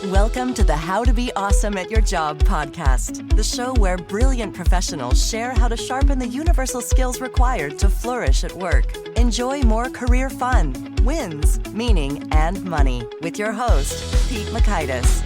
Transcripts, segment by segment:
Welcome to the How to Be Awesome at Your Job podcast, the show where brilliant professionals share how to sharpen the universal skills required to flourish at work. Enjoy more career fun, wins, meaning, and money with your host, Pete Makaitis.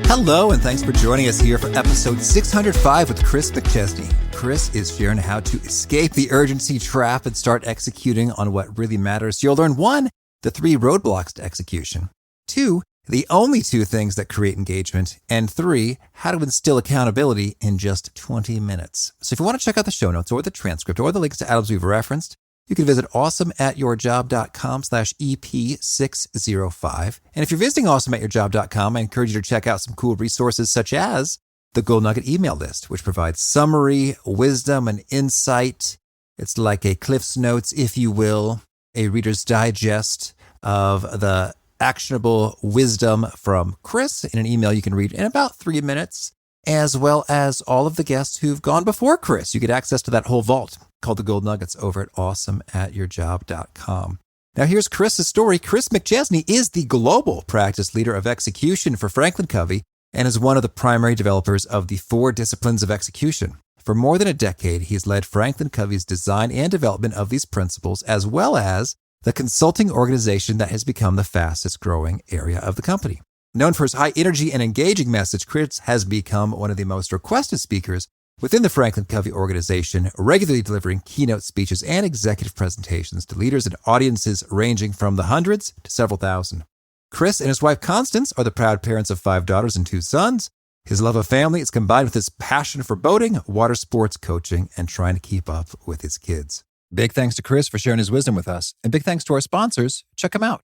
Hello, and thanks for joining us here for episode 605 with Chris McChesney. Chris is sharing how to escape the urgency trap and start executing on what really matters. You'll learn 1, the 3 roadblocks to execution, 2, the only 2 things that create engagement, and 3, how to instill accountability in just 20 minutes. So if you want to check out the show notes or the transcript or the links to items we've referenced, you can visit awesomeatyourjob.com/EP605. And if you're visiting awesomeatyourjob.com, I encourage you to check out some cool resources such as the Gold Nugget email list, which provides summary, wisdom, and insight. It's like a Cliff's Notes, if you will, a Reader's Digest of the actionable wisdom from Chris in an email you can read in about 3 minutes, as well as all of the guests who've gone before Chris. You get access to that whole vault called the Gold Nuggets over at awesomeatyourjob.com. Now here's Chris's story. Chris McChesney is the global practice leader of execution for Franklin Covey and is one of the primary developers of the 4 disciplines of execution. For more than a decade, he's led Franklin Covey's design and development of these principles, as well as the consulting organization that has become the fastest growing area of the company. Known for his high energy and engaging message, Chris has become one of the most requested speakers within the Franklin Covey Organization, regularly delivering keynote speeches and executive presentations to leaders and audiences ranging from the hundreds to several thousand. Chris and his wife Constance are the proud parents of 5 daughters and 2 sons. His love of family is combined with his passion for boating, water sports, coaching, and trying to keep up with his kids. Big thanks to Chris for sharing his wisdom with us, and big thanks to our sponsors. Check them out.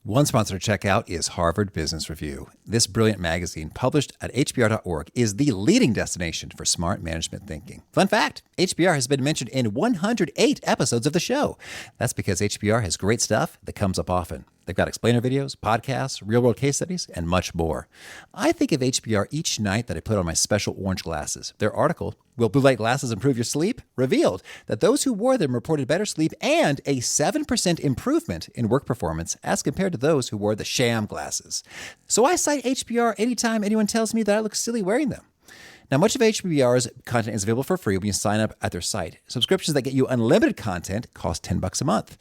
One sponsor to check out is Harvard Business Review. This brilliant magazine, published at hbr.org, is the leading destination for smart management thinking. Fun fact, HBR has been mentioned in 108 episodes of the show. That's because HBR has great stuff that comes up often. They've got explainer videos, podcasts, real-world case studies, and much more. I think of HBR each night that I put on my special orange glasses. Their article, Will Blue Light Glasses Improve Your Sleep?, revealed that those who wore them reported better sleep and a 7% improvement in work performance as compared to those who wore the sham glasses. So I cite HBR anytime anyone tells me that I look silly wearing them. Now, much of HBR's content is available for free when you sign up at their site. Subscriptions that get you unlimited content cost $10 a month.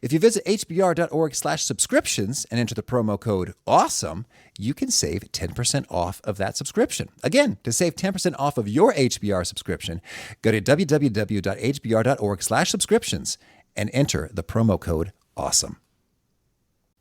If you visit hbr.org/subscriptions and enter the promo code AWESOME, you can save 10% off of that subscription. Again, to save 10% off of your HBR subscription, go to www.hbr.org/subscriptions and enter the promo code AWESOME.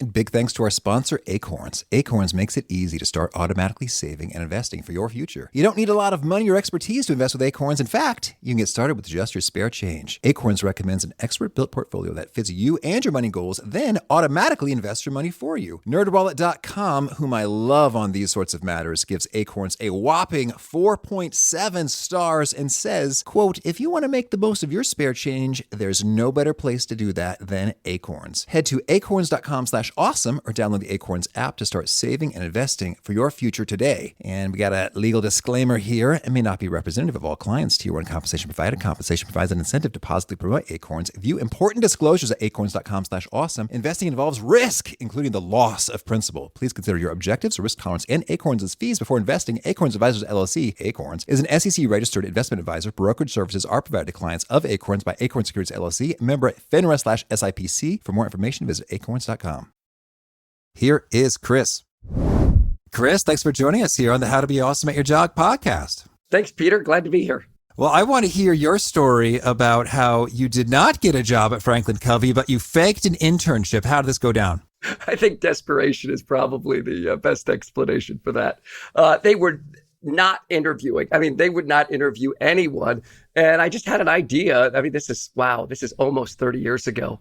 And big thanks to our sponsor, Acorns. Acorns makes it easy to start automatically saving and investing for your future. You don't need a lot of money or expertise to invest with Acorns. In fact, you can get started with just your spare change. Acorns recommends an expert-built portfolio that fits you and your money goals, then automatically invests your money for you. NerdWallet.com, whom I love on these sorts of matters, gives Acorns a whopping 4.7 stars and says, quote, if you want to make the most of your spare change, there's no better place to do that than Acorns. Head to acorns.com/awesome or download the Acorns app to start saving and investing for your future today. And we got a legal disclaimer here. It may not be representative of all clients. Tier 1 compensation provided. Compensation provides an incentive to positively promote Acorns. View important disclosures at acorns.com/awesome. Investing involves risk, including the loss of principal. Please consider your objectives, risk tolerance, and Acorns' fees before investing. Acorns Advisors LLC, Acorns, is an SEC-registered investment advisor. Brokerage services are provided to clients of Acorns by Acorns Securities LLC, member FINRA/SIPC. For more information, visit acorns.com. Here is Chris. Chris, thanks for joining us here on the How to Be Awesome at Your Job podcast. Thanks, Peter. Glad to be here. Well, I want to hear your story about how you did not get a job at Franklin Covey, but you faked an internship. How did this go down? I think desperation is probably the best explanation for that. They were not interviewing. I mean, they would not interview anyone. And I just had an idea. I mean, this is almost 30 years ago.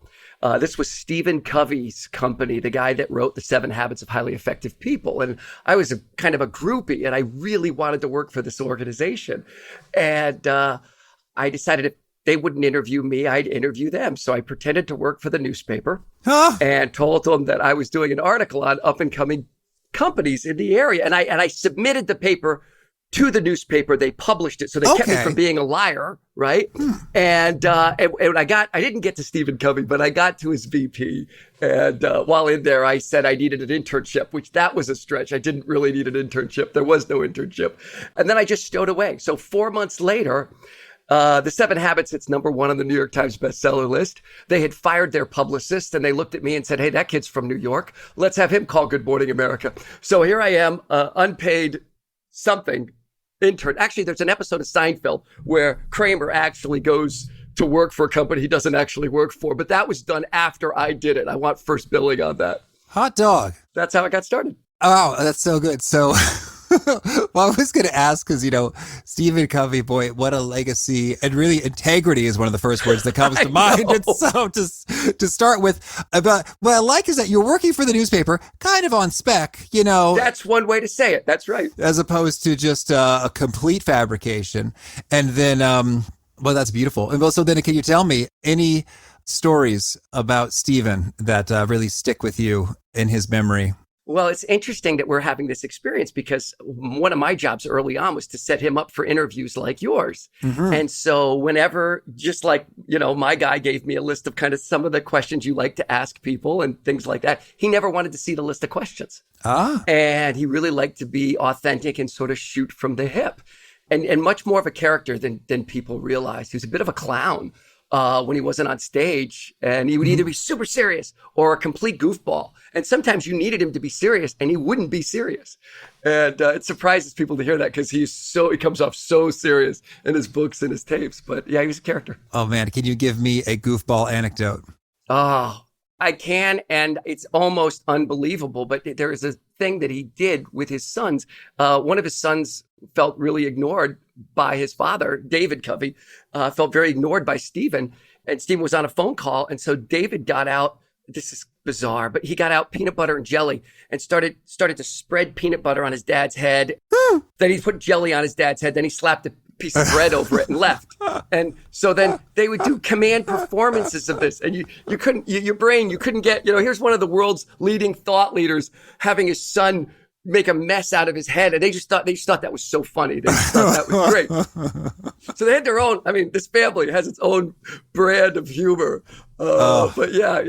This was Stephen Covey's company, the guy that wrote The 7 Habits of Highly Effective People. And I was kind of a groupie, and I really wanted to work for this organization. And I decided if they wouldn't interview me, I'd interview them. So I pretended to work for the newspaper and told them that I was doing an article on up-and-coming companies in the area. And I submitted the paper to the newspaper. They published it. So they kept me from being a liar, right? And I didn't get to Stephen Covey, but I got to his VP. And while in there, I said I needed an internship, which that was a stretch. I didn't really need an internship. There was no internship. And then I just stowed away. So 4 months later, The 7 Habits, it's number 1 on the New York Times bestseller list. They had fired their publicist and they looked at me and said, hey, that kid's from New York. Let's have him call Good Morning America. So here I am, unpaid something intern. Actually, there's an episode of Seinfeld where Kramer actually goes to work for a company he doesn't actually work for. But that was done after I did it. I want first billing on that. Hot dog. That's how I got started. Oh, that's so good. So, well, I was going to ask because, Stephen Covey, boy, what a legacy. And really, integrity is one of the first words that comes to mind. And so to start with, about what I like is that you're working for the newspaper kind of on spec, That's one way to say it. That's right. As opposed to just a complete fabrication. And then, well, that's beautiful. And so then can you tell me any stories about Stephen that really stick with you in his memory? Well, it's interesting that we're having this experience because one of my jobs early on was to set him up for interviews like yours. Mm-hmm. And so whenever, just like, my guy gave me a list of kind of some of the questions you like to ask people and things like that, he never wanted to see the list of questions. And he really liked to be authentic and sort of shoot from the hip and much more of a character than people realize. He was a bit of a clown. When he wasn't on stage, and he would either be super serious or a complete goofball. And sometimes you needed him to be serious and he wouldn't be serious. And it surprises people to hear that because he comes off so serious in his books and his tapes. But yeah, he was a character. Oh man, can you give me a goofball anecdote? Oh, I can. And it's almost unbelievable. But there is a thing that he did with his sons. One of his sons felt really ignored by his father, David Covey, felt very ignored by Stephen. And Stephen was on a phone call. And so David got out, this is bizarre, but he got out peanut butter and jelly and started to spread peanut butter on his dad's head. Then he put jelly on his dad's head. Then he slapped a piece of bread over it and left. And so then they would do command performances of this. And you couldn't, your brain, you couldn't get, here's one of the world's leading thought leaders having his son make a mess out of his head. And they just thought that was so funny. They just thought that was great. So they had their own, this family has its own brand of humor. But yeah.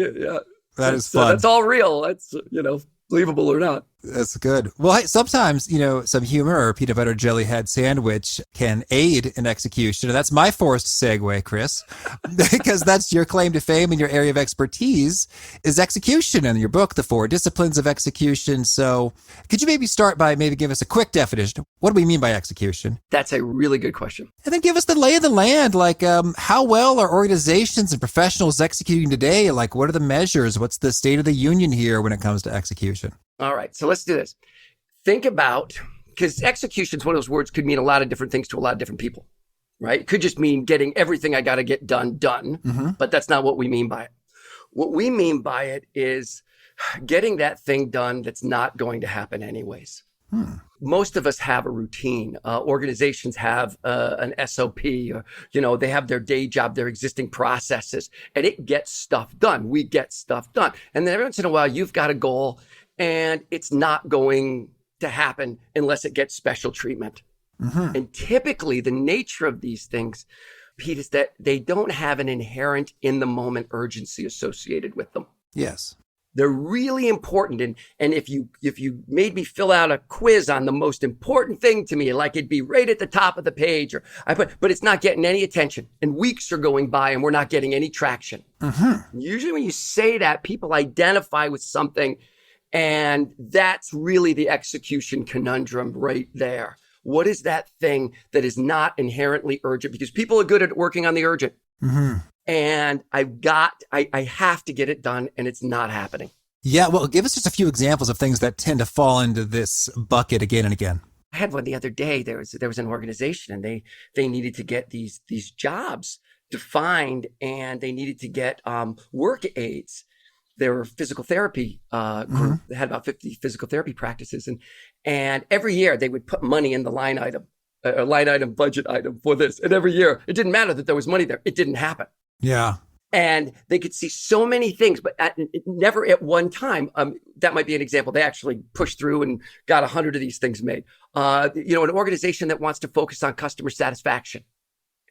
That is fun. That's all real. That's, believable or not. That's good. Well, sometimes, some humor or peanut butter jelly head sandwich can aid in execution. And that's my forced segue, Chris, because that's your claim to fame and your area of expertise is execution. And your book, The 4 Disciplines of Execution. So could you maybe start by give us a quick definition? What do we mean by execution? That's a really good question. And then give us the lay of the land. Like, how well are organizations and professionals executing today? Like, what are the measures? What's the state of the union here when it comes to execution? All right, so let's do this. Think about, because execution is one of those words could mean a lot of different things to a lot of different people, right? It could just mean getting everything I got to get done, mm-hmm. But that's not what we mean by it. What we mean by it is getting that thing done that's not going to happen anyways. Most of us have a routine. Organizations have an SOP, or, they have their day job, their existing processes, and it gets stuff done. We get stuff done. And then every once in a while, you've got a goal and it's not going to happen unless it gets special treatment. Mm-hmm. And typically the nature of these things, Pete, is that they don't have an inherent in the moment urgency associated with them. Yes. They're really important. And if you made me fill out a quiz on the most important thing to me, like it'd be right at the top of the page, but it's not getting any attention. And weeks are going by and we're not getting any traction. Mm-hmm. Usually when you say that, people identify with something, and that's really the execution conundrum right there. What is that thing that is not inherently urgent? Because people are good at working on the urgent. Mm-hmm. And I have to get it done, and it's not happening. Yeah, well, give us just a few examples of things that tend to fall into this bucket again and again. I had one the other day. There was an organization, and they needed to get these jobs defined, and they needed to get work aids. They were a physical therapy group. Mm-hmm. They had about 50 physical therapy practices, and every year they would put money in the line item, a line item budget item for this. And every year, it didn't matter that there was money there. It didn't happen. And they could see so many things, but never at one time. that might be an example. They actually pushed through and got 100 of these things made. An organization that wants to focus on customer satisfaction.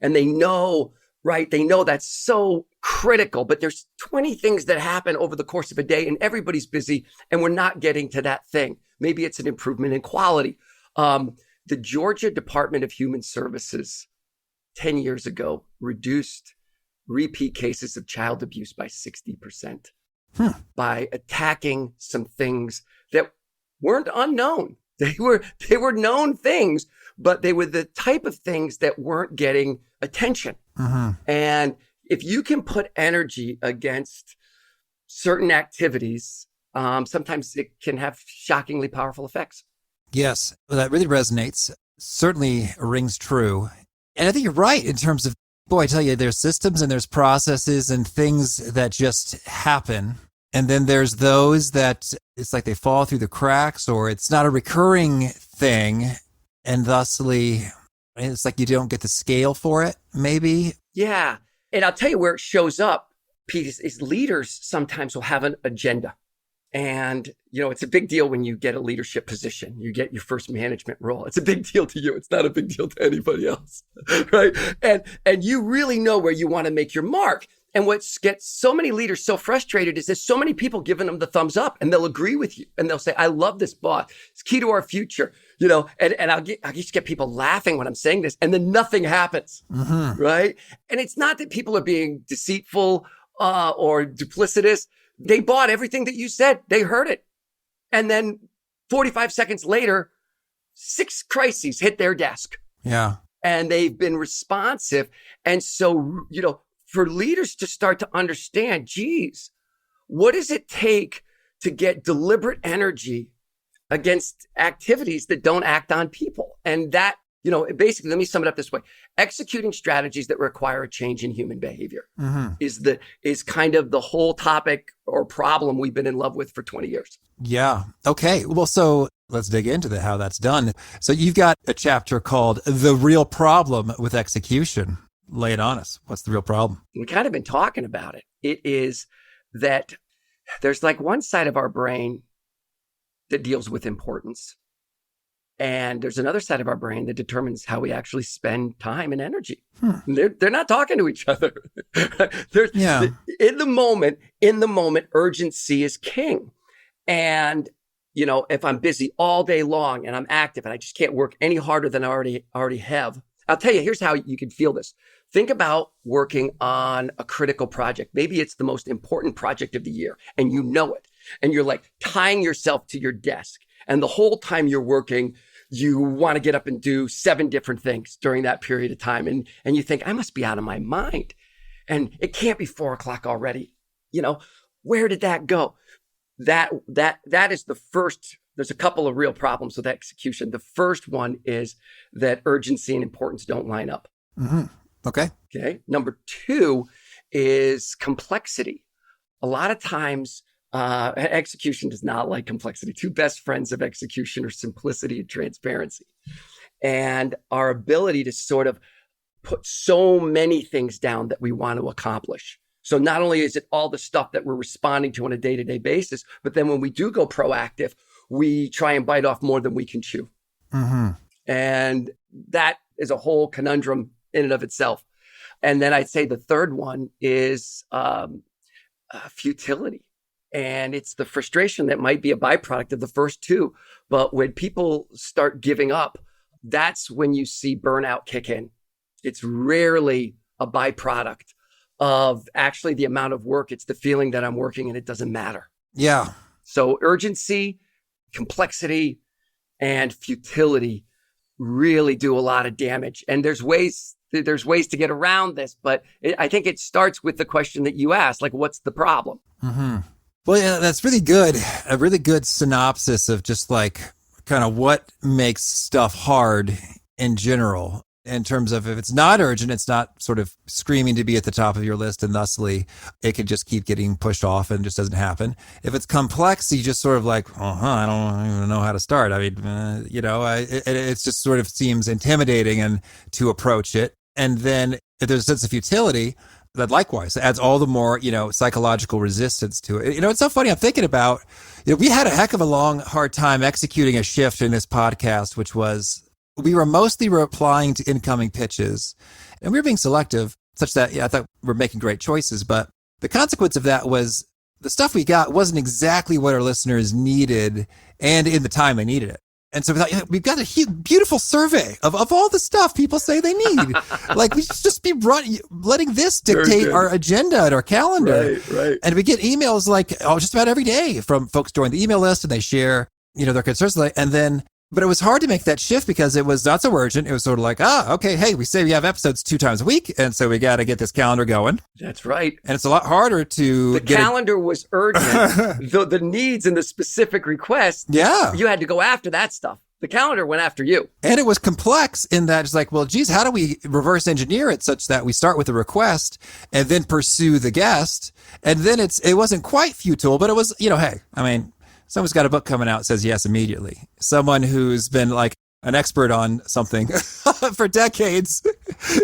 And they know, right? They know that's so critical, but there's 20 things that happen over the course of a day and everybody's busy and we're not getting to that thing. Maybe it's an improvement in quality. The Georgia Department of Human Services 10 years ago reduced repeat cases of child abuse by 60% by attacking some things that weren't unknown. They were known things, but they were the type of things that weren't getting attention. And if you can put energy against certain activities, sometimes it can have shockingly powerful effects. Yes, that really resonates. Certainly rings true. And I think you're right in terms of, boy, I tell you, there's systems and there's processes and things that just happen. And then there's those that it's like they fall through the cracks or it's not a recurring thing. And thusly, it's like you don't get the scale for it, maybe. Yeah. And I'll tell you where it shows up, Pete, is leaders sometimes will have an agenda. And, it's a big deal when you get a leadership position, you get your first management role. It's a big deal to you. It's not a big deal to anybody else, right? And you really know where you want to make your mark. And what gets so many leaders so frustrated is there's so many people giving them the thumbs up and they'll agree with you. And they'll say, I love this boss. It's key to our future, and I'll just get people laughing when I'm saying this and then nothing happens, right? And it's not that people are being deceitful or duplicitous. They bought everything that you said. They heard it. And then 45 seconds later, 6 crises hit their desk. Yeah. And they've been responsive. And so, for leaders to start to understand, geez, what does it take to get deliberate energy against activities that don't act on people? And that, basically, let me sum it up this way. Executing strategies that require a change in human behavior is kind of the whole topic or problem we've been in love with for 20 years. Yeah. Okay. Well, so let's dig into how that's done. So you've got a chapter called The Real Problem with Execution. Lay it on us. What's the real problem? We've kind of been talking about it. It is that there's like one side of our brain that deals with importance. And there's another side of our brain that determines how we actually spend time and energy. They're not talking to each other. In the moment, urgency is king. And, if I'm busy all day long and I'm active and I just can't work any harder than I already have, I'll tell you, here's how you can feel this. Think about working on a critical project. Maybe it's the most important project of the year and you know it. And you're like tying yourself to your desk. And the whole time you're working, you want to get up and do 7 different things during that period of time. And you think, I must be out of my mind. And it can't be 4:00 already. Where did that go? That is the first. There's a couple of real problems with execution. The first one is that urgency and importance don't line up. Okay. Number 2 is complexity. A lot of times, execution does not like complexity. 2 best friends of execution are simplicity and transparency. And our ability to sort of put so many things down that we want to accomplish. So not only is it all the stuff that we're responding to on a day-to-day basis, but then when we do go proactive, we try and bite off more than we can chew. And that is a whole conundrum in and of itself. And then I'd say the third one is futility. And it's the frustration that might be a byproduct of the first 2. But when people start giving up, that's when you see burnout kick in. It's rarely a byproduct of actually the amount of work. It's the feeling that I'm working and it doesn't matter. Yeah. So urgency, complexity, and futility really do a lot of damage. And there's ways to get around this, but I think it starts with the question that you asked, like, what's the problem? Well, yeah, that's really good. A really good synopsis of just like kind of what makes stuff hard in general. In terms of if it's not urgent, it's not sort of screaming to be at the top of your list, and thusly it could just keep getting pushed off and just doesn't happen. If it's complex, you just sort of like, I don't even know how to start. I mean, it just sort of seems intimidating and to approach it. And then if there's a sense of futility, that likewise adds all the more, psychological resistance to it. It's so funny. I'm thinking about, We had a heck of a long, hard time executing a shift in this podcast, which was we were mostly replying to incoming pitches, and we were being selective such that, I thought we're making great choices. But the consequence of that was the stuff we got wasn't exactly what our listeners needed and in the time they needed it. And so we thought, we've got a beautiful survey of all the stuff people say they need. Like, we should just be letting this dictate our agenda and our calendar. Right. And we get emails like, just about every day from folks join the email list and they share, their concerns. But it was hard to make that shift because it was not so urgent. It was sort of like, okay, hey, we say we have episodes 2 times a week. And so we got to get this calendar going. That's right. And it's a lot harder to get calendar was urgent. The needs and the specific requests, you had to go after that stuff. The calendar went after you. And it was complex in that it's like, well, geez, how do we reverse engineer it such that we start with a request and then pursue the guest? And then it wasn't quite futile, but it was, someone's got a book coming out that says yes immediately. Someone who's been like an expert on something for decades,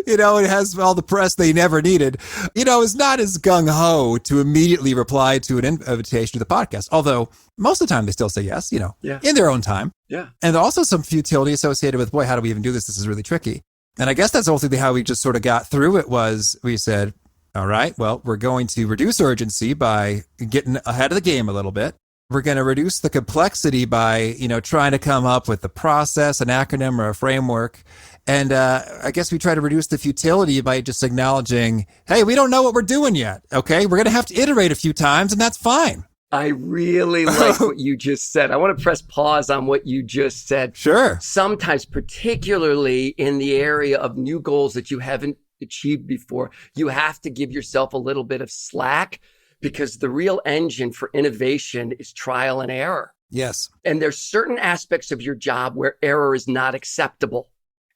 and has all the press they never needed, is not as gung-ho to immediately reply to an invitation to the podcast. Although most of the time they still say yes, in their own time. Yeah. And also some futility associated with, boy, how do we even do this? This is really tricky. And I guess that's ultimately how we just sort of got through it was we said, all right, well, we're going to reduce urgency by getting ahead of the game a little bit. We're going to reduce the complexity by, trying to come up with a process, an acronym, or a framework. And I guess we try to reduce the futility by just acknowledging, hey, we don't know what we're doing yet. Okay, we're going to have to iterate a few times, and that's fine. I really like what you just said. I want to press pause on what you just said. Sure. Sometimes, particularly in the area of new goals that you haven't achieved before, you have to give yourself a little bit of slack. Because the real engine for innovation is trial and error. Yes. And there's certain aspects of your job where error is not acceptable.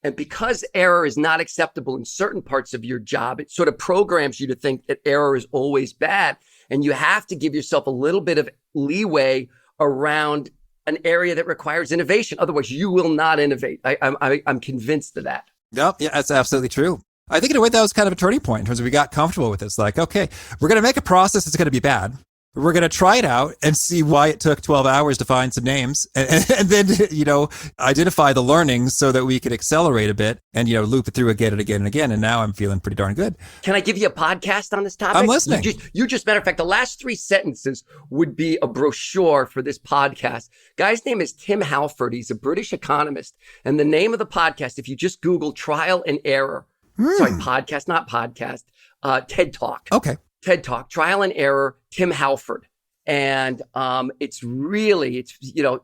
And because error is not acceptable in certain parts of your job, it sort of programs you to think that error is always bad. And you have to give yourself a little bit of leeway around an area that requires innovation. Otherwise, you will not innovate. I'm convinced of that. Yep. Yeah, that's absolutely true. I think in a way that was kind of a turning point in terms of we got comfortable with it. It's like, okay, we're going to make a process that's going to be bad. We're going to try it out and see why it took 12 hours to find some names and then, identify the learnings so that we could accelerate a bit and, loop it through again and again and again. And now I'm feeling pretty darn good. Can I give you a podcast on this topic? I'm listening. Matter of fact, the last 3 sentences would be a brochure for this podcast. Guy's name is Tim Halford. He's a British economist. And the name of the podcast, if you just Google trial and error, sorry, podcast, not podcast, TED Talk. Okay. TED Talk, trial and error, Tim Halford. And it's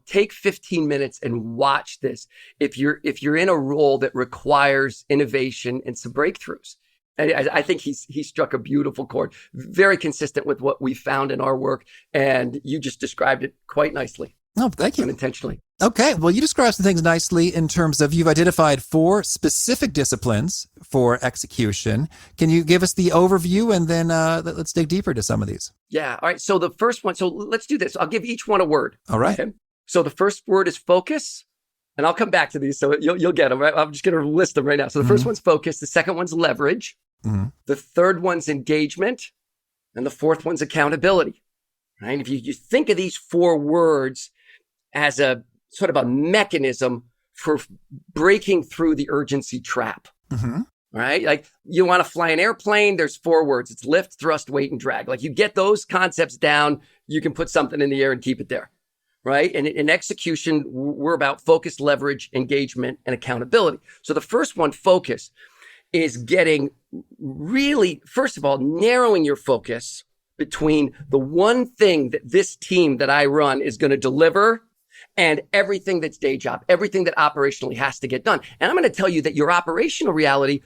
take 15 minutes and watch this if you're in a role that requires innovation and some breakthroughs. I think he struck a beautiful chord, very consistent with what we found in our work. And you just described it quite nicely. Oh, thank you. Unintentionally. Okay. Well, you described some things nicely in terms of you've identified 4 specific disciplines for execution. Can you give us the overview and then let's dig deeper into some of these? Yeah. All right. So the first one, let's do this. I'll give each one a word. All right. Okay? So the first word is focus. And I'll come back to these. So you'll get them, right? I'm just going to list them right now. So the first one's focus. The second one's leverage. The third one's engagement. And the fourth one's accountability. Right? If you think of these 4 words as a sort of a mechanism for breaking through the urgency trap, right? Like you want to fly an airplane, there's 4 words. It's lift, thrust, weight, and drag. Like you get those concepts down, you can put something in the air and keep it there, right? And in execution, we're about focus, leverage, engagement, and accountability. So the first one, focus, is getting really, first of all, narrowing your focus between the one thing that this team that I run is going to deliver and everything that's day job, everything that operationally has to get done. And I'm going to tell you that your operational reality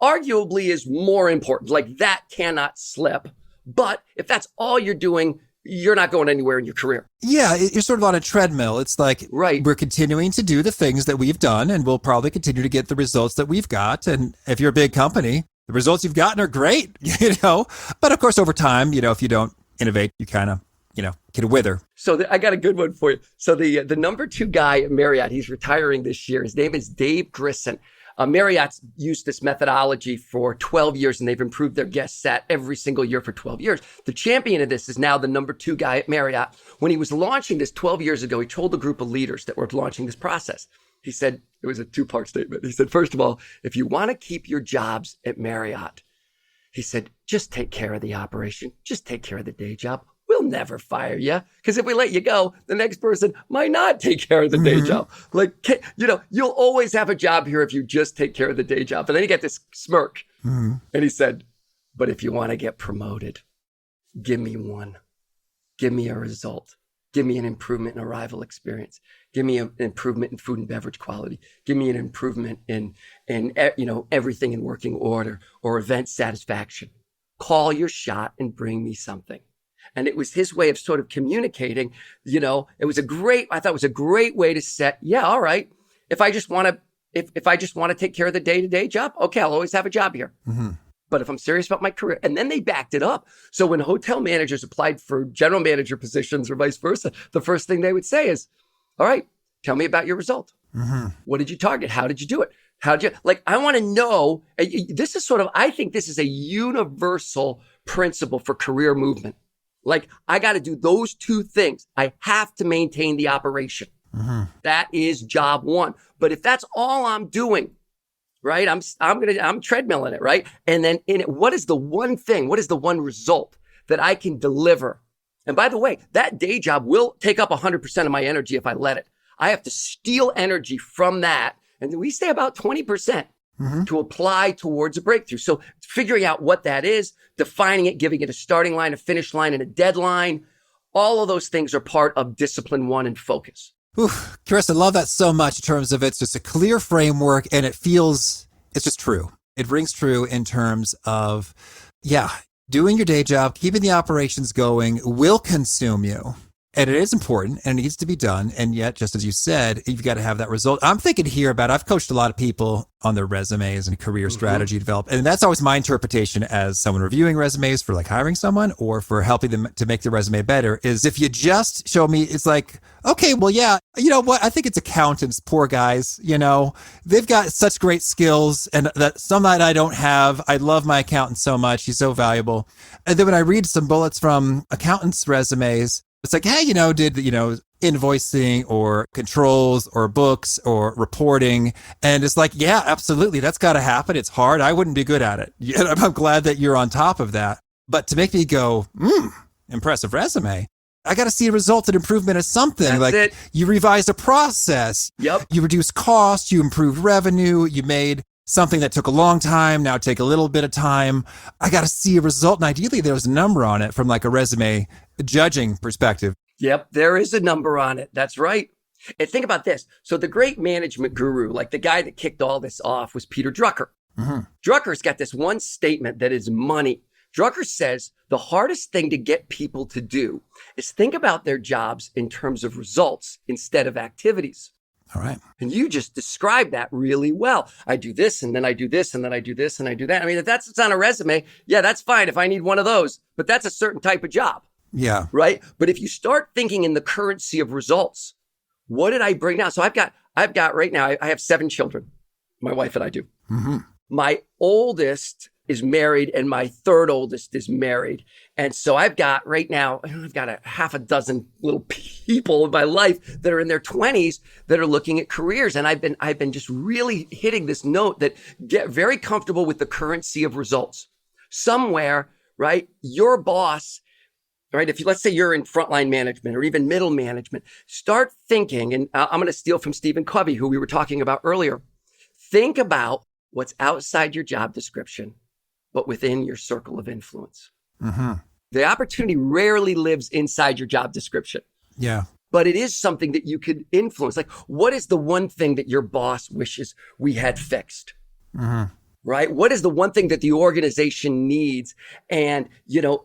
arguably is more important. Like that cannot slip. But if that's all you're doing, you're not going anywhere in your career. Yeah, you're sort of on a treadmill. It's like, right, we're continuing to do the things that we've done and we'll probably continue to get the results that we've got. And if you're a big company, the results you've gotten are great, But of course, over time, if you don't innovate, you kind of, can wither. So I got a good one for you. So the number 2 guy at Marriott, he's retiring this year. His name is Dave Grissom. Marriott's used this methodology for 12 years, and they've improved their guest sat every single year for 12 years. The champion of this is now the number 2 guy at Marriott. When he was launching this 12 years ago, he told a group of leaders that were launching this process. He said, it was a 2-part statement. He said, first of all, if you want to keep your jobs at Marriott, he said, just take care of the operation. Just take care of the day job. We'll never fire you. Because if we let you go, the next person might not take care of the day job. Like, you'll always have a job here if you just take care of the day job. And then he got this smirk. And he said, but if you want to get promoted, give me one. Give me a result. Give me an improvement in arrival experience. Give me an improvement in food and beverage quality. Give me an improvement in everything in working order or event satisfaction. Call your shot and bring me something. And it was his way of sort of communicating, I thought it was a great way to set, all right, if I just want to take care of the day-to-day job, okay, I'll always have a job here. But if I'm serious about my career, and then they backed it up. So when hotel managers applied for general manager positions or vice versa, the first thing they would say is, all right, tell me about your result. What did you target? How did you do it? I want to know, this is I think this is a universal principle for career movement. I got to do those 2 things. I have to maintain the operation. That is job 1. But if that's all I'm doing, right, I'm treadmilling it, right? And then in it, what is the one thing? What is the one result that I can deliver? And by the way, that day job will take up 100% of my energy if I let it. I have to steal energy from that. And we say about 20%. To apply towards a breakthrough. So figuring out what that is, defining it, giving it a starting line, a finish line, and a deadline, all of those things are part of discipline 1 and focus. Chris, I love that so much in terms of it's just a clear framework and it's just true. It rings true in terms of, doing your day job, keeping the operations going will consume you. And it is important and it needs to be done. And yet, just as you said, you've got to have that result. I'm thinking here about, I've coached a lot of people on their resumes and career strategy development. And that's always my interpretation as someone reviewing resumes for hiring someone or for helping them to make their resume better is if you just show me, it's like, okay, well, you know what? I think it's accountants, poor guys, they've got such great skills and that some that I don't have. I love my accountant so much. He's so valuable. And then when I read some bullets from accountants' resumes, it's like, hey, did, invoicing or controls or books or reporting. And it's like, yeah, absolutely. That's got to happen. It's hard. I wouldn't be good at it. I'm glad that you're on top of that. But to make me go, impressive resume, I got to see a result and improvement of something. That's it. You revised a process. Yep. You reduced costs. You improved revenue. You made something that took a long time now take a little bit of time. I got to see a result. And ideally, there was a number on it from a resume judging perspective. Yep, there is a number on it. That's right. And think about this. So the great management guru, the guy that kicked all this off was Peter Drucker. Drucker's got this one statement that is money. Drucker says the hardest thing to get people to do is think about their jobs in terms of results instead of activities. All right. And you just described that really well. I do this and then I do this and then I do this and I do that. I mean, if that's what's on a resume, that's fine if I need one of those, but that's a certain type of job. Yeah. Right. But if you start thinking in the currency of results, what did I bring now? So I've got right now, I have 7 children. My wife and I do. My oldest is married and my 3rd oldest is married. And so I've got right now, I've got a half a dozen little people in my life that are in their 20s that are looking at careers. And I've been just really hitting this note that get very comfortable with the currency of results. Somewhere, right, your boss, right, if you, let's say you're in frontline management or even middle management, start thinking, and I'm going to steal from Stephen Covey, who we were talking about earlier. Think about what's outside your job description, but within your circle of influence. The opportunity rarely lives inside your job description. Yeah. But it is something that you could influence. What is the one thing that your boss wishes we had fixed? Right? What is the one thing that the organization needs? And,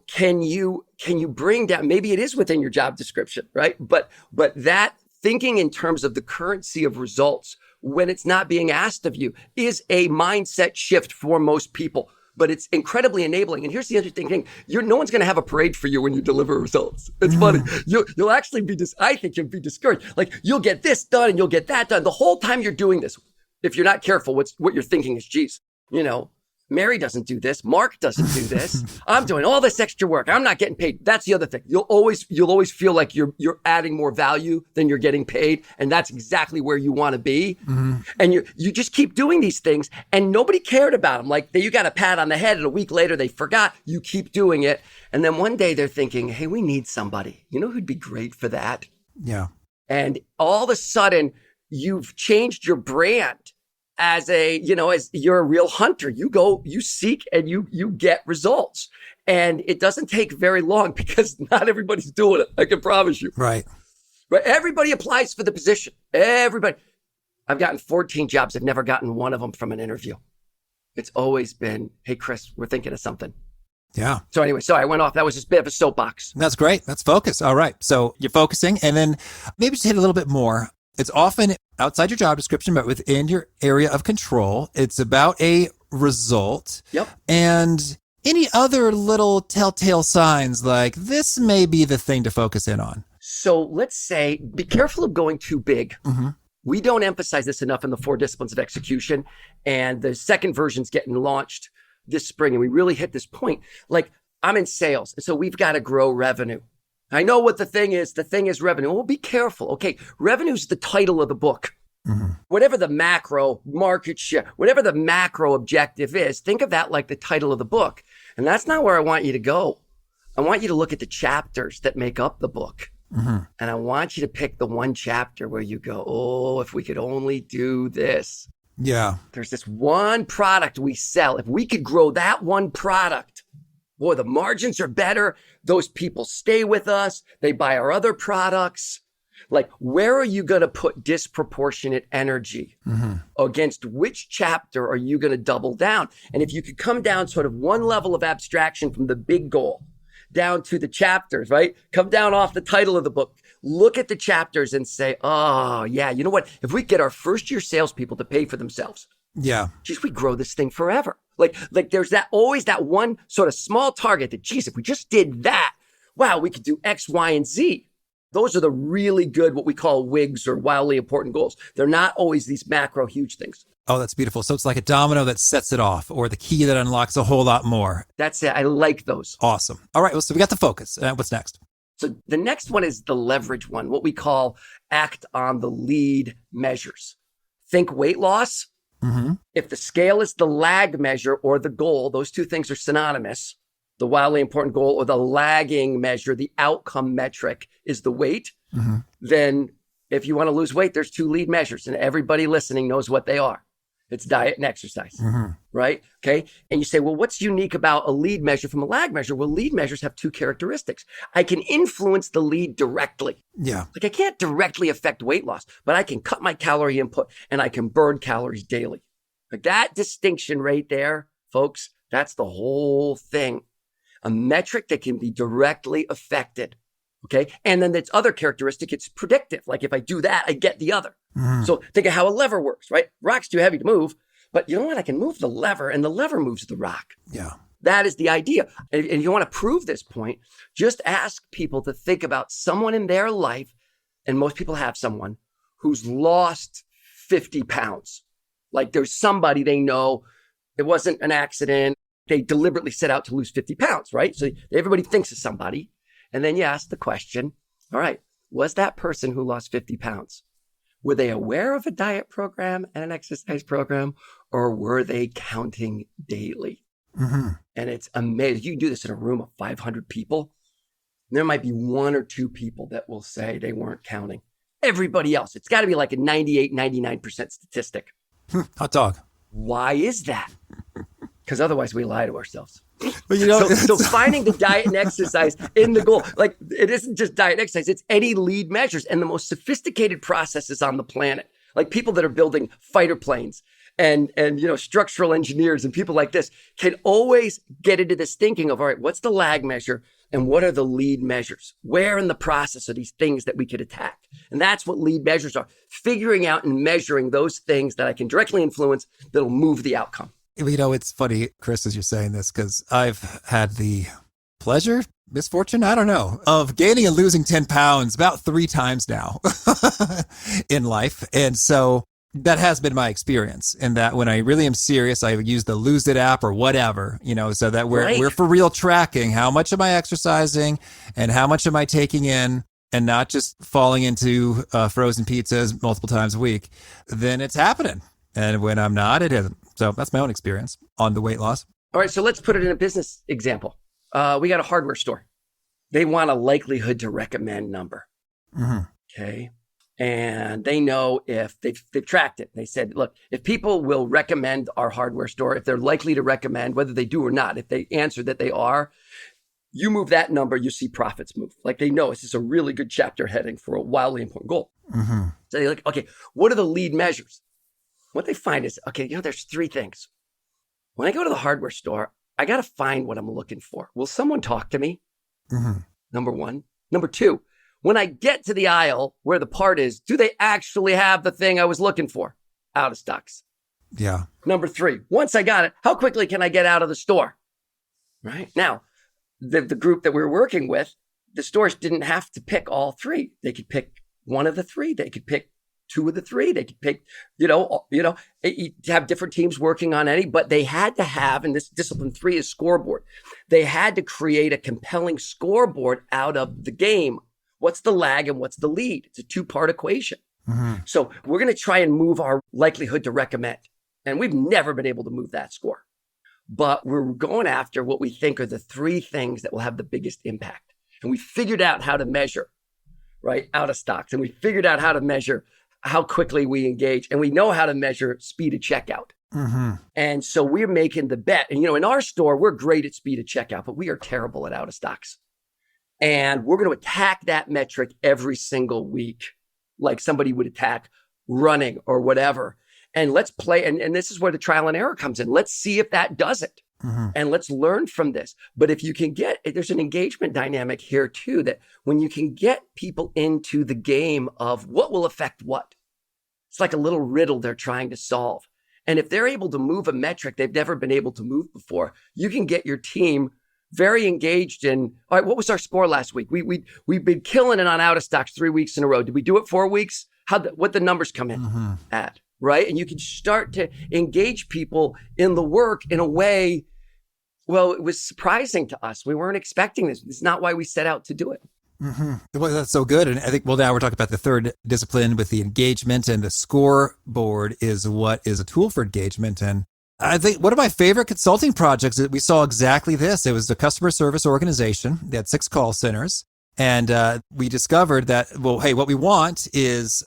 can you bring down, maybe it is within your job description, right? But that thinking in terms of the currency of results when it's not being asked of you is a mindset shift for most people. But it's incredibly enabling. And here's the interesting thing. No one's going to have a parade for you when you deliver results. It's funny. You'll actually I think you'll be discouraged. You'll get this done and you'll get that done. The whole time you're doing this, If you're not careful, what you're thinking is, geez, Mary doesn't do this. Mark doesn't do this. I'm doing all this extra work. I'm not getting paid. That's the other thing. You'll always feel like you're adding more value than you're getting paid. And that's exactly where you want to be. Mm-hmm. And you just keep doing these things and nobody cared about them. Like you got a pat on the head and a week later they forgot. You keep doing it. And then one day they're thinking, hey, we need somebody. You know who'd be great for that? Yeah. And all of a sudden you've changed your brand. As you're a real hunter, you go, you seek and you get results. And it doesn't take very long because not everybody's doing it. I can promise you. Right. Everybody applies for the position. Everybody. I've gotten 14 jobs. I've never gotten one of them from an interview. It's always been, hey, Chris, we're thinking of something. Yeah. So anyway, sorry, I went off. That was just a bit of a soapbox. That's great. That's focus. All right. So you're focusing and then maybe just hit a little bit more. It's often outside your job description, but within your area of control. It's about a result. Yep. And any other little telltale signs like this may be the thing to focus in on. So let's say, be careful of going too big. Mm-hmm. We don't emphasize this enough in the 4 disciplines of execution. And the second version's getting launched this spring. And we really hit this point. Like I'm in sales. So we've got to grow revenue. I know what the thing is. The thing is revenue. Well, be careful. Okay. Revenue's the title of the book. Mm-hmm. Whatever the macro market share, whatever the macro objective is, think of that like the title of the book. And that's not where I want you to go. I want you to look at the chapters that make up the book. Mm-hmm. And I want you to pick the one chapter where you go, oh, if we could only do this. Yeah. There's this one product we sell. If we could grow that one product, boy, the margins are better. Those people stay with us. They buy our other products. Like, where are you going to put disproportionate energy? Mm-hmm. Against which chapter are you going to double down? And if you could come down sort of one level of abstraction from the big goal down to the chapters, right? Come down off the title of the book. Look at the chapters and say, oh, yeah, you know what? If we get our first year salespeople to pay for themselves, yeah, geez, we grow this thing forever. Like there's always that one sort of small target that, geez, if we just did that, wow, we could do X, Y, and Z. Those are the really good, what we call WIGs or wildly important goals. They're not always these macro huge things. Oh, that's beautiful. So it's like a domino that sets it off or the key that unlocks a whole lot more. That's it. I like those. Awesome. All right. Well, so we got the focus. What's next? So the next one is the leverage one, what we call act on the lead measures. Think weight loss. Mm-hmm. If the scale is the lag measure or the goal, those two things are synonymous. The wildly important goal or the lagging measure, the outcome metric is the weight. Mm-hmm. Then if you want to lose weight, there's 2 lead measures and everybody listening knows what they are. It's diet and exercise, mm-hmm. right? Okay. And you say, well, what's unique about a lead measure from a lag measure? Well, lead measures have 2 characteristics. I can influence the lead directly. Yeah. Like I can't directly affect weight loss, but I can cut my calorie input and I can burn calories daily. Like that distinction right there, folks, that's the whole thing. A metric that can be directly affected. Okay. And then its other characteristic, it's predictive. Like if I do that, I get the other. Mm. So think of how a lever works, right? Rock's too heavy to move, but you know what? I can move the lever and the lever moves the rock. Yeah. That is the idea. And if you want to prove this point, just ask people to think about someone in their life. And most people have someone who's lost 50 pounds. Like there's somebody they know. It wasn't an accident. They deliberately set out to lose 50 pounds, right? So everybody thinks of somebody. And then you ask the question, all right, was that person who lost 50 pounds, were they aware of a diet program and an exercise program, or were they counting daily? Mm-hmm. And it's amazing. You can do this in a room of 500 people. There might be 1 or 2 people that will say they weren't counting. Everybody else, it's got to be like a 98, 99% statistic. Hot dog. Why is that? Because otherwise we lie to ourselves. But you know, so finding the diet and exercise in the goal, like it isn't just diet and exercise, it's any lead measures and the most sophisticated processes on the planet. Like people that are building fighter planes and structural engineers and people like this can always get into this thinking of, all right, what's the lag measure and what are the lead measures? Where in the process are these things that we could attack? And that's what lead measures are, figuring out and measuring those things that I can directly influence that'll move the outcome. You know, it's funny, Chris, as you're saying this, because I've had the pleasure, misfortune, I don't know, of gaining and losing 10 pounds about 3 times now in life. And so That has been my experience, in that when I really am serious, I use the Lose It app or whatever, so that we're for real tracking how much am I exercising and how much am I taking in, and not just falling into frozen pizzas multiple times a week. Then it's happening. And when I'm not, it isn't. So that's my own experience on the weight loss. All right, so let's put it in a business example. We got a hardware store. They want a likelihood to recommend number. Mm-hmm. Okay. And they know if they've tracked it. They said, look, if people will recommend our hardware store, if they're likely to recommend, whether they do or not, if they answer that they are, you move that number, you see profits move. Like they know this is a really good chapter heading for a wildly important goal. Mm-hmm. So they're like, okay, what are the lead measures? What they find is, okay, there's three things. When I go to the hardware store, I got to find what I'm looking for. Will someone talk to me? Mm-hmm. Number one. Number two, when I get to the aisle where the part is, do they actually have the thing I was looking for? Out of stocks. Yeah. Number three, once I got it, how quickly can I get out of the store? Right? Now, the group that we're working with, the stores didn't have to pick all three. They could pick one of the three. They could pick two of the three. They could pick, you have different teams working on any, but they had to have, and this discipline 3 is scoreboard. They had to create a compelling scoreboard out of the game. What's the lag and what's the lead? It's a 2-part equation. Mm-hmm. So we're going to try and move our likelihood to recommend. And we've never been able to move that score. But we're going after what we think are the 3 things that will have the biggest impact. And we figured out how to measure, right, out of stocks. And we figured out how to measure how quickly we engage. And we know how to measure speed of checkout. Mm-hmm. And so we're making the bet. And, in our store, we're great at speed of checkout, but we are terrible at out of stocks. And we're going to attack that metric every single week, like somebody would attack running or whatever. And let's play. And this is where the trial and error comes in. Let's see if that does it. Mm-hmm. And let's learn from this. But if you can there's an engagement dynamic here too, that when you can get people into the game of what will affect what, it's like a little riddle they're trying to solve. And if they're able to move a metric they've never been able to move before, you can get your team very engaged in, all right, what was our score last week? We've been killing it on out of stocks 3 weeks in a row. Did we do it 4 weeks? What the numbers come in Mm-hmm. at, right? And you can start to engage people in the work in a way, well, it was surprising to us. We weren't expecting this. It's not why we set out to do it. Mm-hmm. Well, that's so good. And I think, now we're talking about the third discipline with the engagement, and the scoreboard is what is a tool for engagement. And I think one of my favorite consulting projects, we saw exactly this. It was a customer service organization. They had 6 call centers. And we discovered that, hey, what we want is,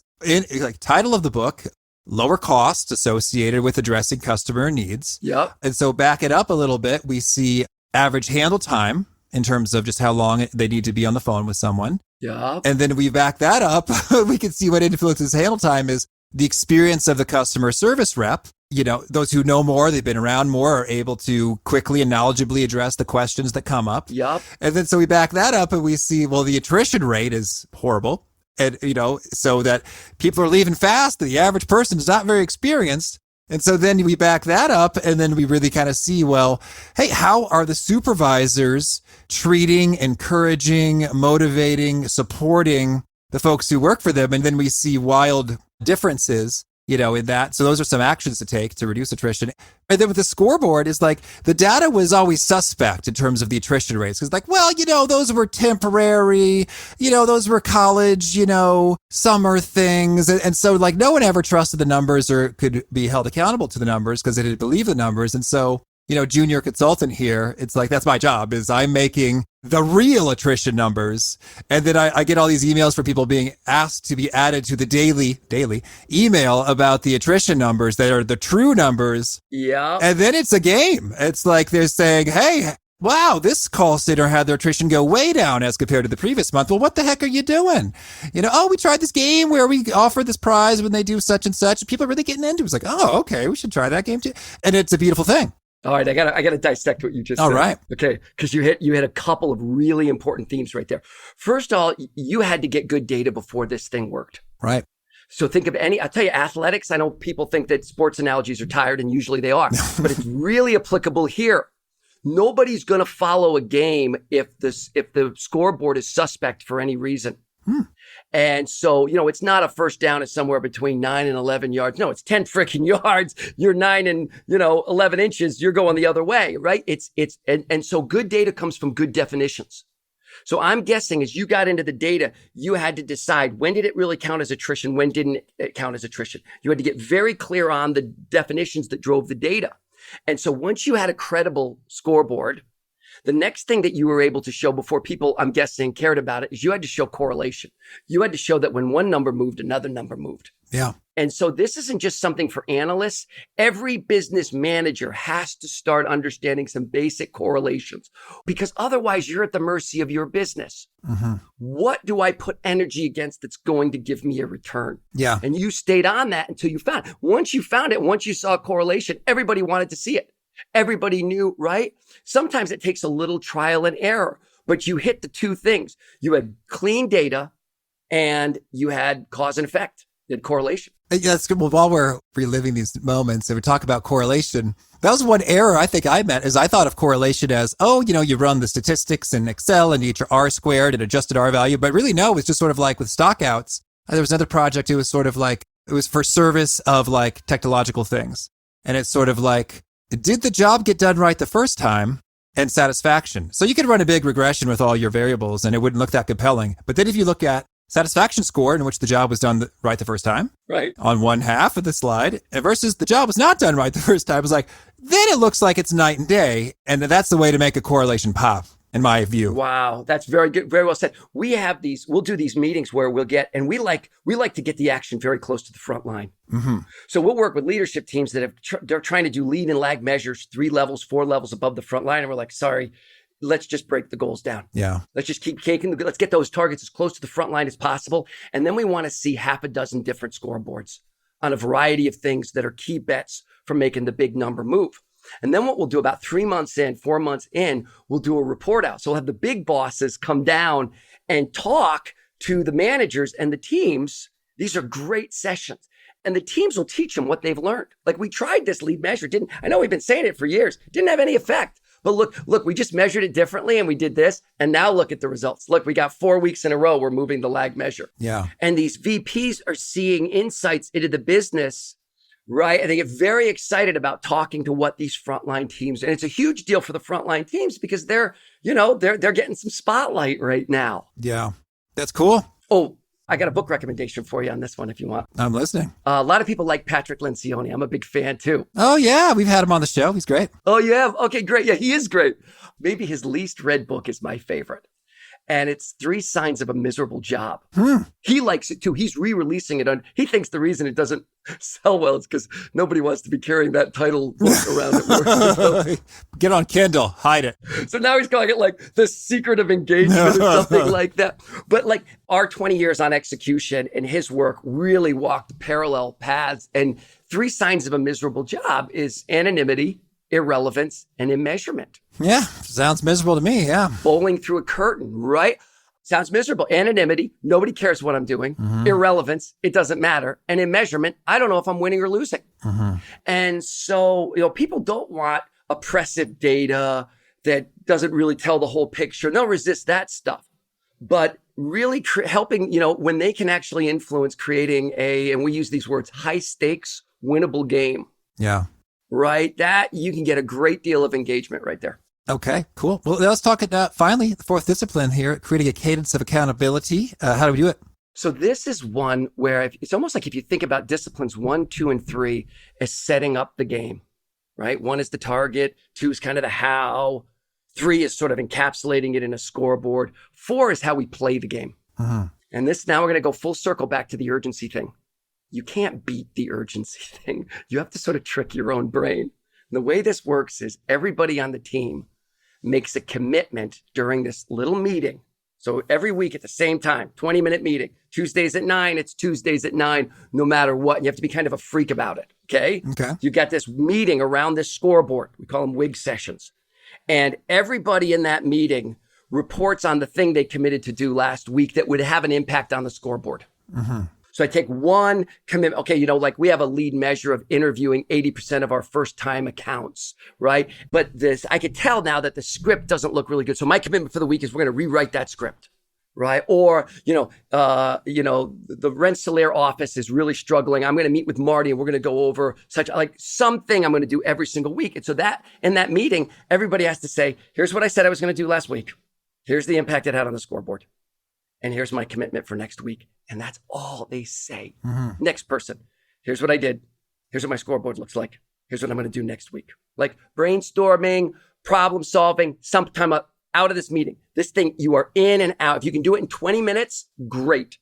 title of the book, lower costs associated with addressing customer needs. Yep. And so back it up a little bit, we see average handle time in terms of just how long they need to be on the phone with someone. Yep. And then we back that up, we can see what influences handle time is the experience of the customer service rep. Those who know more, they've been around more, are able to quickly and knowledgeably address the questions that come up. Yep. And then so we back that up and we see, the attrition rate is horrible. And, so that people are leaving fast. The average person is not very experienced. And so then we back that up and then we really kind of see, hey, how are the supervisors treating, encouraging, motivating, supporting the folks who work for them? And then we see wild differences, in that. So those are some actions to take to reduce attrition. And then with the scoreboard is the data was always suspect in terms of the attrition rates. Because those were temporary, those were college, summer things. And so no one ever trusted the numbers or could be held accountable to the numbers because they didn't believe the numbers. And so, junior consultant here, it's that's my job is I'm making the real attrition numbers. And then I get all these emails from people being asked to be added to the daily email about the attrition numbers that are the true numbers. Yeah. And then it's a game. It's they're saying, hey, wow, this call center had their attrition go way down as compared to the previous month. Well, what the heck are you doing? We tried this game where we offer this prize when they do such and such. People are really getting into it. It's oh, okay, we should try that game too. And it's a beautiful thing. All right, I gotta dissect what you just said. All right. Okay, because you hit a couple of really important themes right there. First of all, you had to get good data before this thing worked. Right. So think of I'll tell you, athletics, I know people think that sports analogies are tired, and usually they are, but it's really applicable here. Nobody's going to follow a game if the scoreboard is suspect for any reason. And so, it's not a first down is somewhere between 9 and 11 yards. No, it's 10 freaking yards. You're 9 and, 11 inches. You're going the other way, right? And so good data comes from good definitions. So I'm guessing as you got into the data, you had to decide when did it really count as attrition? When didn't it count as attrition? You had to get very clear on the definitions that drove the data. And so once you had a credible scoreboard, the next thing that you were able to show before people, I'm guessing, cared about it is you had to show correlation. You had to show that when one number moved, another number moved. Yeah. And so this isn't just something for analysts. Every business manager has to start understanding some basic correlations because otherwise you're at the mercy of your business. Mm-hmm. What do I put energy against that's going to give me a return? Yeah. And you stayed on that until you found it. Once you found it, once you saw a correlation, everybody wanted to see it. Everybody knew, right? Sometimes it takes a little trial and error, but you hit the two things. You had clean data and you had cause and effect. You had correlation. Yeah, that's good. Well, while we're reliving these moments and we talk about correlation, that was one error I think I met is I thought of correlation as, you run the statistics in Excel and you get your R squared and adjusted R value. But really, no, it's just sort of like with stockouts. There was another project. It was sort of like, it was for service of like technological things. And it's sort of like, did the job get done right the first time? And satisfaction. So you could run a big regression with all your variables and it wouldn't look that compelling. But then if you look at satisfaction score in which the job was done right the first time, right, on one half of the slide, versus the job was not done right the first time, it's like, then it looks like it's night and day. And that's the way to make a correlation pop, in my view. Wow, that's very good. Very well said. We'll do these meetings where we like to get the action very close to the front line. Mm-hmm. So we'll work with leadership teams that they're trying to do lead and lag measures 3 levels, 4 levels above the front line. And we're like, sorry, let's just break the goals down. Yeah. Let's just keep caking. Let's get those targets as close to the front line as possible. And then we want to see half a dozen different scoreboards on a variety of things that are key bets for making the big number move. And then what we'll do about 3 months in, 4 months in, we'll do a report out. So we'll have the big bosses come down and talk to the managers and the teams. These are great sessions. And the teams will teach them what they've learned. Like we tried this lead measure. I know we've been saying it for years. Didn't have any effect. But look, we just measured it differently and we did this. And now look at the results. Look, we got 4 weeks in a row. We're moving the lag measure. Yeah. And these VPs are seeing insights into the business, right? And they get very excited about talking to what these frontline teams, and it's a huge deal for the frontline teams because they're getting some spotlight right now. Yeah. That's cool. Oh, I got a book recommendation for you on this one if you want. I'm listening. A lot of people like Patrick Lencioni. I'm a big fan too. Oh, yeah. We've had him on the show. He's great. Oh, you have? Okay, great. Yeah, he is great. Maybe his least read book is my favorite. And it's 3 Signs of a Miserable Job. He likes it too. He's re-releasing it. He thinks the reason it doesn't sell well is because nobody wants to be carrying that title book around at work. Get on Kindle, hide it. So now he's calling it like The Secret of Engagement or something like that. But like our 20 years on execution and his work really walked parallel paths. And 3 Signs of a Miserable Job is anonymity, irrelevance, and immeasurement. Yeah, sounds miserable to me, yeah. Bowling through a curtain, right? Sounds miserable. Anonymity, nobody cares what I'm doing. Mm-hmm. Irrelevance, it doesn't matter. And immeasurement, I don't know if I'm winning or losing. Mm-hmm. And so, people don't want oppressive data that doesn't really tell the whole picture. They'll resist that stuff. But really helping, when they can actually influence creating and we use these words, high stakes, winnable game. Yeah. Right? That you can get a great deal of engagement right there. Okay, cool. Well, let's talk about finally the 4th discipline here, creating a cadence of accountability. How do we do it? So this is one where it's almost like if you think about disciplines 1, 2, and 3 as setting up the game, right? 1 is the target, 2 is kind of the how, 3 is sort of encapsulating it in a scoreboard, 4 is how we play the game. Uh-huh. And now we're going to go full circle back to the urgency thing. You can't beat the urgency thing. You have to sort of trick your own brain. And the way this works is everybody on the team makes a commitment during this little meeting. So every week at the same time, 20-minute meeting, Tuesdays at 9, it's Tuesdays at 9, no matter what. And you have to be kind of a freak about it, okay? Okay. You got this meeting around this scoreboard. We call them WIG sessions. And everybody in that meeting reports on the thing they committed to do last week that would have an impact on the scoreboard. Mm-hmm. So I take one commitment. Okay, like we have a lead measure of interviewing 80% of our first time accounts, right? But I could tell now that the script doesn't look really good. So my commitment for the week is we're going to rewrite that script, right? Or, the Rensselaer office is really struggling. I'm going to meet with Marty and we're going to go over something I'm going to do every single week. And so that in that meeting, everybody has to say, here's what I said I was going to do last week. Here's the impact it had on the scoreboard. And here's my commitment for next week. And that's all they say. Mm-hmm. Next person, here's what I did. Here's what my scoreboard looks like. Here's what I'm going to do next week. Like brainstorming, problem solving, sometime out of this meeting. This thing, you are in and out. If you can do it in 20 minutes, great.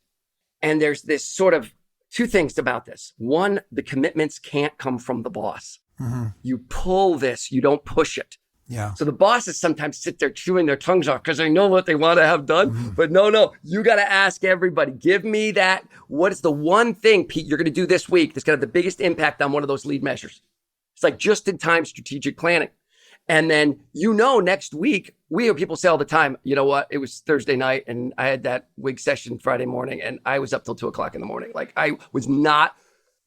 And there's this sort of two things about this. One, the commitments can't come from the boss. Mm-hmm. You pull this, you don't push it. Yeah. So the bosses sometimes sit there chewing their tongues off because they know what they want to have done. Mm-hmm. But no, you got to ask everybody, give me that. What is the one thing, Pete, you're going to do this week that's going to have the biggest impact on one of those lead measures? It's like just-in-time strategic planning. And then, next week, we hear people say all the time, you know what? It was Thursday night and I had that wig session Friday morning and I was up till 2:00 in the morning.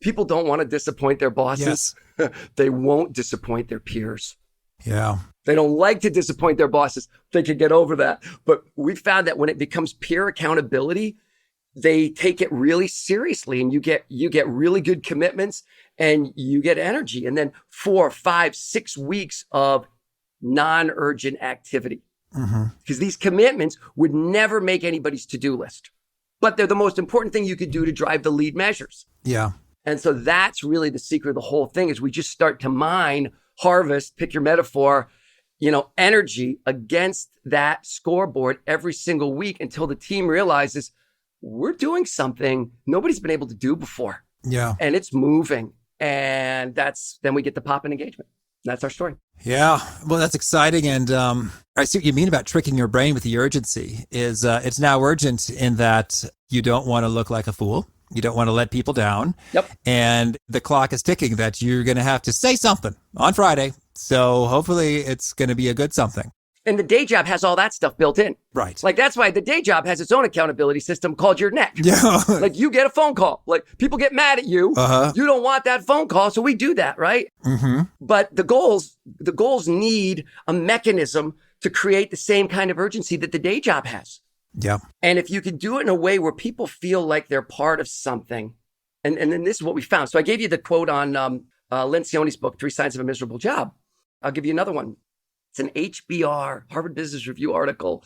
People don't want to disappoint their bosses. Yes. They won't disappoint their peers. Yeah. They don't like to disappoint their bosses. They can get over that. But we found that when it becomes peer accountability, they take it really seriously and you get really good commitments and you get energy. And then 4, 5, 6 weeks of non-urgent activity. Because these commitments would never make anybody's to-do list. But they're the most important thing you could do to drive the lead measures. Yeah. And so that's really the secret of the whole thing is we just start to harvest, pick your metaphor, energy against that scoreboard every single week until the team realizes we're doing something nobody's been able to do before. Yeah. And it's moving. And then we get the pop in engagement. That's our story. Yeah. Well, that's exciting. And I see what you mean about tricking your brain with the urgency is it's now urgent in that you don't want to look like a fool. You don't want to let people down. Yep. And the clock is ticking that you're going to have to say something on Friday. So hopefully it's going to be a good something. And the day job has all that stuff built in. Right. Like that's why the day job has its own accountability system called your neck. Yeah. Like you get a phone call. Like people get mad at you. Uh-huh. You don't want that phone call. So we do that, right? Mm-hmm. But the goals need a mechanism to create the same kind of urgency that the day job has. Yeah. And if you can do it in a way where people feel like they're part of something, and then this is what we found. So I gave you the quote on Lencioni's book, 3 Signs of a Miserable Job. I'll give you another one. It's an HBR, Harvard Business Review article,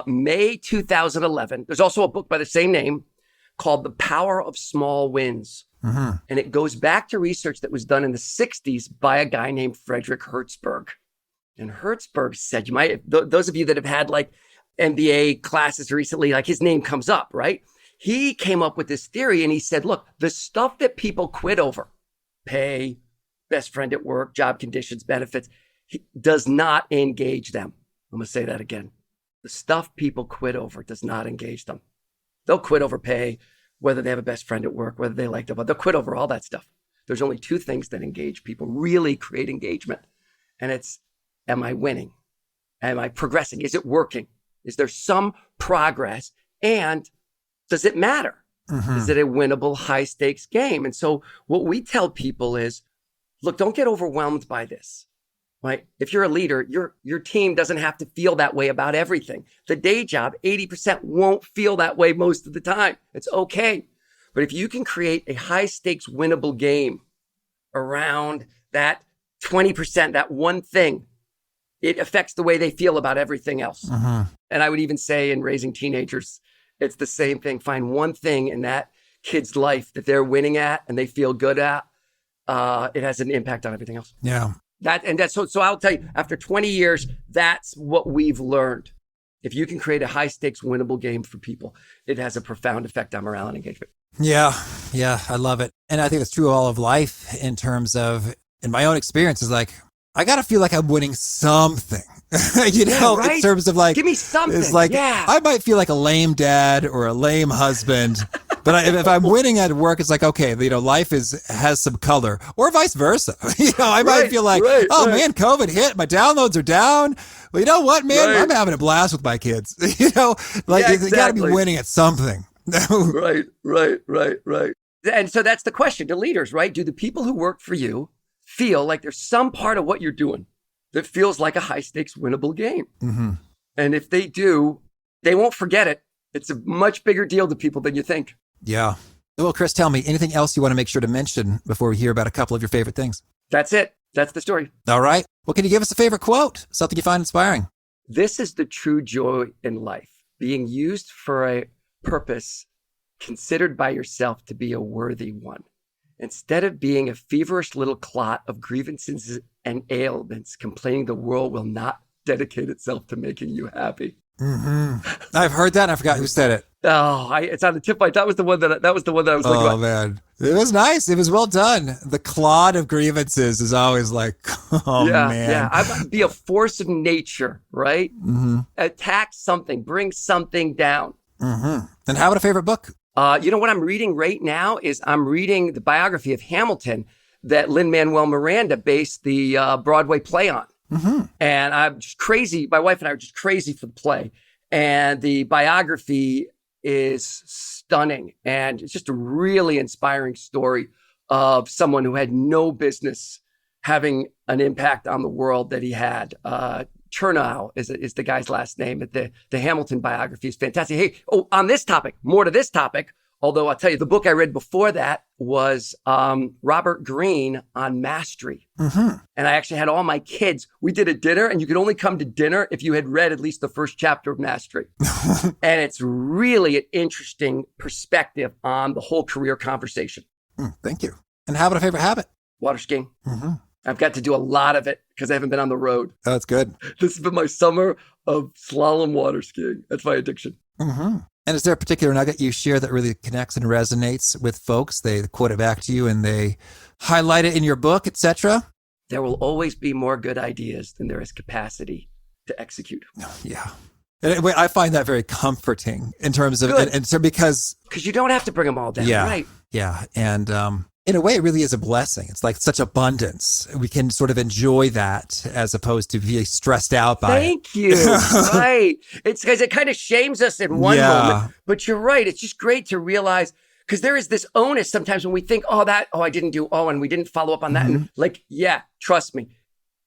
May 2011. There's also a book by the same name called The Power of Small Wins. Mm-hmm. And it goes back to research that was done in the 60s by a guy named Frederick Hertzberg. And Hertzberg said, those of you that have had like MBA classes recently, like his name comes up, right? He came up with this theory and he said, look, the stuff that people quit over, pay, best friend at work, job conditions, benefits, does not engage them. I'm going to say that again. The stuff people quit over does not engage them. They'll quit over pay, whether they have a best friend at work, whether they like them, but they'll quit over all that stuff. There's only 2 things that engage people, really create engagement. And it's, am I winning? Am I progressing? Is it working? Is there some progress? And does it matter? Mm-hmm. Is it a winnable high stakes game? And so what we tell people is, look, don't get overwhelmed by this. Right? If you're a leader, your team doesn't have to feel that way about everything. The day job, 80% won't feel that way most of the time. It's okay. But if you can create a high stakes winnable game around that 20%, that one thing, it affects the way they feel about everything else. Uh-huh. And I would even say in raising teenagers, it's the same thing. Find one thing in that kid's life that they're winning at and they feel good at. It has an impact on everything else. Yeah. So I'll tell you, after 20 years, that's what we've learned. If you can create a high stakes winnable game for people, it has a profound effect on morale and engagement. Yeah, I love it. And I think it's true all of life in terms of, in my own experience, is like, I got to feel like I'm winning something, right? In terms of like, give me something. It's like, I might feel like a lame dad or a lame husband. But if I'm winning at work, it's like, okay, life has some color, or vice versa. I might feel like, man, COVID hit, my downloads are down. Well, you know what, man, I'm having a blast with my kids. You got to be winning at something. Right. And so that's the question to leaders, right? Do the people who work for you feel like there's some part of what you're doing that feels like a high stakes winnable game? Mm-hmm. And if they do, they won't forget it. It's a much bigger deal to people than you think. Yeah. Well, Chris, tell me, anything else you want to make sure to mention before we hear about a couple of your favorite things? That's it. That's the story. All right. Well, can you give us a favorite quote? Something you find inspiring? This is the true joy in life, being used for a purpose considered by yourself to be a worthy one. Instead of being a feverish little clot of grievances and ailments, complaining the world will not dedicate itself to making you happy. Mm-hmm. I've heard that and I forgot who said it. Oh, it's on the tip of my tongue. That was the one that I was thinking about. Oh, man. It was nice. It was well done. The clod of grievances is always like, man. Yeah, I might be a force of nature, right? Mm-hmm. Attack something, bring something down. Mm-hmm. And how about a favorite book? You know what I'm reading right now is I'm reading the biography of Hamilton that Lin-Manuel Miranda based the Broadway play on. Mm-hmm. And I'm just crazy. My wife and I are just crazy for the play. And the biography is stunning. And it's just a really inspiring story of someone who had no business having an impact on the world that he had. Chernow is the guy's last name. The Hamilton biography is fantastic. Hey, on this topic, more to this topic, although I'll tell you, the book I read before that was Robert Greene on mastery. Mm-hmm. And I actually had all my kids. We did a dinner, and you could only come to dinner if you had read at least the first chapter of Mastery. And it's really an interesting perspective on the whole career conversation. Thank you. And how about a favorite habit? Water skiing. Mm-hmm. I've got to do a lot of it because I haven't been on the road. Oh, that's good. This has been my summer of slalom water skiing. That's my addiction. Mm-hmm. And is there a particular nugget you share that really connects and resonates with folks? They quote it back to you and they highlight it in your book, etc.? There will always be more good ideas than there is capacity to execute. Yeah. And I find that very comforting in terms of, and so because you don't have to bring them all down, right? Yeah. And in a way, it really is a blessing. It's like such abundance. We can sort of enjoy that as opposed to be stressed out by Thank you. Right. It's because it kind of shames us in one moment. But you're right. It's just great to realize, because there is this onus sometimes when we think, I didn't do, and we didn't follow up on that. Mm-hmm. And like, yeah, trust me,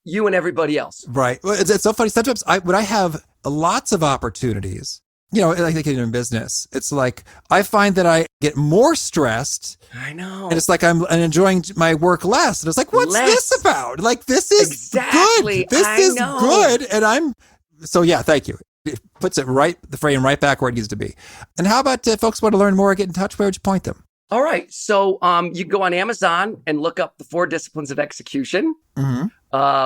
you and everybody else. Right. Well, it's so funny. Sometimes when I have lots of opportunities, like in business, it's like I find that I get more stressed. I know. And it's like I'm enjoying my work less. And it's like, what's this about? Like, this is good. This is good. And thank you. It puts the frame right back where it needs to be. And how about if folks want to learn more or get in touch? Where would you point them? All right. So you can go on Amazon and look up The 4 Disciplines of Execution,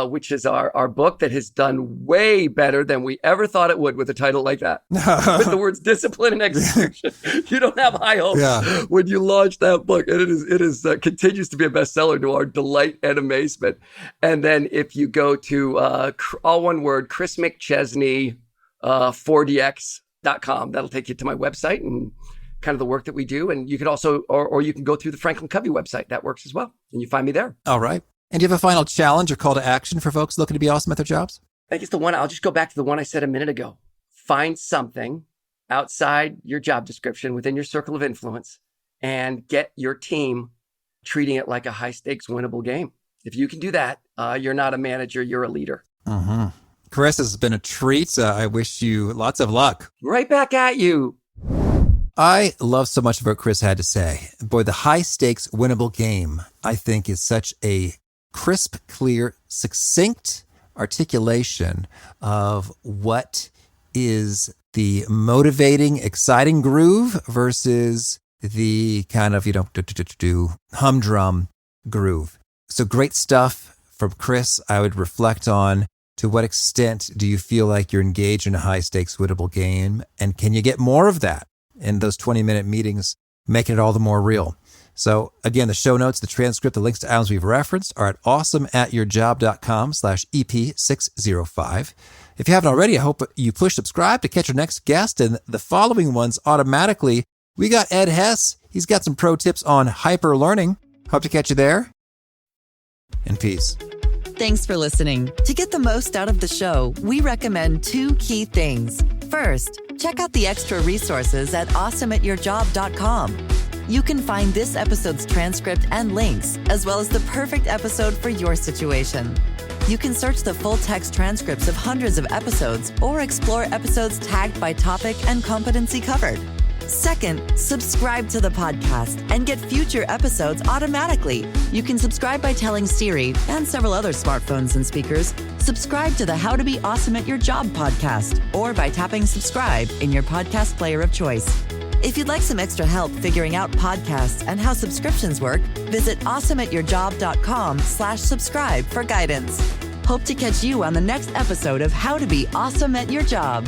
which is our book that has done way better than we ever thought it would with a title like that. With the words discipline and execution. You don't have high hopes when you launch that book. And it is continues to be a bestseller to our delight and amazement. And then if you go to all one word, Chris McChesney, 4dx.com, that'll take you to my website and kind of the work that we do. And you could also, or you can go through the Franklin Covey website. That works as well. And you find me there. All right. And do you have a final challenge or call to action for folks looking to be awesome at their jobs? I think it's I'll just go back to the one I said a minute ago. Find something outside your job description within your circle of influence and get your team treating it like a high stakes winnable game. If you can do that, you're not a manager, you're a leader. Mm-hmm. Chris, this has been a treat. I wish you lots of luck. Right back at you. I love so much of what Chris had to say. Boy, the high stakes winnable game, I think, is such a crisp, clear, succinct articulation of what is the motivating, exciting groove versus the kind of, humdrum groove. So great stuff from Chris. I would reflect on, to what extent do you feel like you're engaged in a high stakes winnable game? And can you get more of that in those 20-minute meetings, making it all the more real? So again, the show notes, the transcript, the links to items we've referenced are at awesomeatyourjob.com/EP605. If you haven't already, I hope you push subscribe to catch our next guest and the following ones automatically. We got Ed Hess. He's got some pro tips on hyper learning. Hope to catch you there. And peace. Thanks for listening. To get the most out of the show, we recommend 2 key things. First, check out the extra resources at awesomeatyourjob.com. You can find this episode's transcript and links, as well as the perfect episode for your situation. You can search the full text transcripts of hundreds of episodes or explore episodes tagged by topic and competency covered. Second, subscribe to the podcast and get future episodes automatically. You can subscribe by telling Siri and several other smartphones and speakers, subscribe to the How to Be Awesome at Your Job podcast, or by tapping subscribe in your podcast player of choice. If you'd like some extra help figuring out podcasts and how subscriptions work, visit awesomeatyourjob.com/subscribe for guidance. Hope to catch you on the next episode of How to Be Awesome at Your Job.